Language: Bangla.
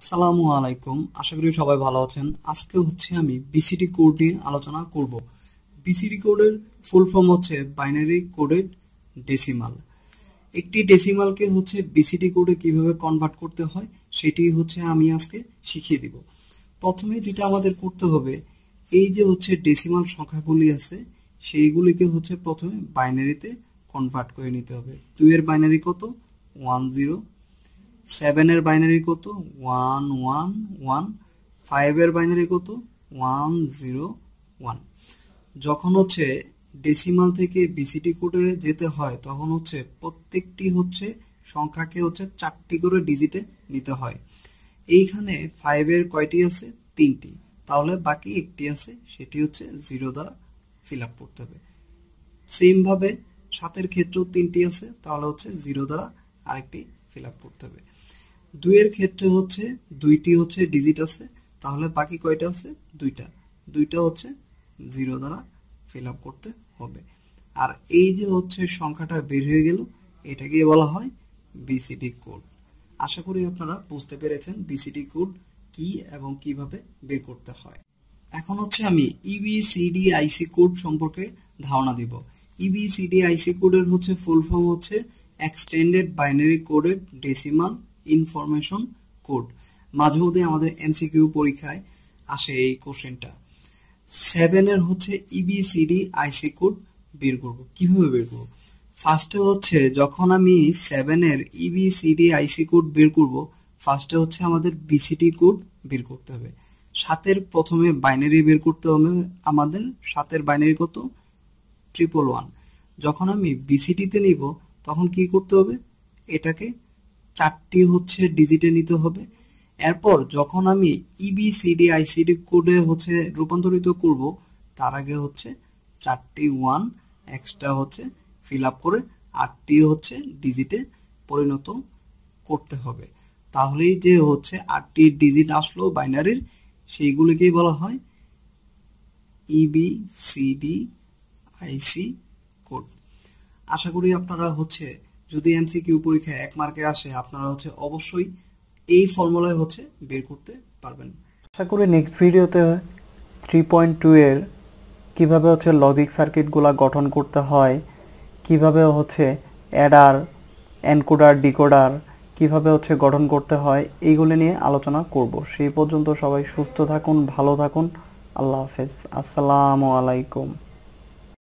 আসসালামু আলাইকুম, আশা করি সবাই ভালো আছেন। আজকে আমি বিসিডি কোড নিয়ে আলোচনা করব। বিসিডি কোডের ফুল ফর্ম হচ্ছে বাইনারি কোডেড ডেসিমাল। একটি ডেসিমালকে বিসিডি কোডে কিভাবে কনভার্ট করতে হয় সেটি আমি আজকে শিখিয়ে দিব। প্রথমে যেটা আমাদের করতে হবে, এই যে ডেসিমাল সংখ্যাগুলি আছে সেইগুলিকে প্রথমে বাইনারিতে কনভার্ট করে নিতে হবে। 2 এর বাইনারি কত? 10। 7 এর বাইনারি কত? 111। 5 এর বাইনারি কত? 101। যখন ডেসিমাল থেকে বিসিডি কোডে যেতে হয় তখন প্রত্যেকটি সংখ্যাকে 4টি করে ডিজিটে নিতে হয়। এইখানে 5 এর কয়টি আছে? 3টি। তাহলে বাকি একটি আছে, সেটি 0 দ্বারা ফিল আপ করতে হবে। সেম ভাবে 7 এর ক্ষেত্রেও 3টি আছে, তাহলে 0 দ্বারা আরেকটি ফিল আপ করতে হবে। 2 এর ক্ষেত্রে 2টি ডিজিট আছে, তাহলে বাকি কয়টা আছে? 2টা। 2টা 0 দ্বারা ফিল আপ করতে হবে। আর এই যে সংখ্যাটা বের হয়ে গেল, এটাকে বলা হয় বিসিডি কোড। আশা করি আপনারা বুঝতে পেরেছেন বিসিডি কোড কি এবং কিভাবে বের করতে হয়। এখন আমি ইবিসিডিআইসি কোড সম্পর্কে ধারণা দিব। ইবিসিডিআইসি কোডের full form extended binary coded decimal information code. মাঝে মধ্যে আমাদের এমসিকিউ পরীক্ষায় আসে এই কোশ্চেনটা। 7 এর ইবিসিডি আইসি কোড বের করব। কিভাবে বের করব? ফার্স্টে যখন আমি 7 এর ইবিসিডি আইসি কোড বের করব, ফার্স্টে আমাদের বিসিডি কোড বের করতে হবে। 7 এর প্রথমে বাইনারি বের করতে হবে আমাদের। 7 এর বাইনারি কত? 111। যখন আমি বিসিডিতে নিব তখন কি করতে হবে? এটাকে 4টি ডিজিটে নিতে হবে। এরপর যখন আমি ইবিসিডি আইসিডি কোডে রূপান্তরিত করব, তার আগে 4টি 1 এক্সট্রা ফিল আপ করে 8টি ডিজিটে পরিণত করতে হবে। তাহলেই যে 8টি ডিজিট আসলো বাইনারির, সেইগুলিকেই বলা হয় ইবিসিডি আইসি কোড। আশা করি আপনারা যদি এমসিকিউ পরীক্ষায় 1 মার্কে আসে, আপনারা অবশ্যই এই ফর্মুলায় বের করতে পারবেন। আশা করি নেক্সট ভিডিওতে 3.2 এর কিভাবে লজিক সার্কিটগুলো গঠন করতে হয়, কিভাবে অ্যাডার, এনকোডার, ডিকোডার কিভাবে গঠন করতে হয়, এইগুলো নিয়ে আলোচনা করব। সেই পর্যন্ত সবাই সুস্থ থাকুন, ভালো থাকুন। আল্লাহ হাফেজ। আসসালামু আলাইকুম।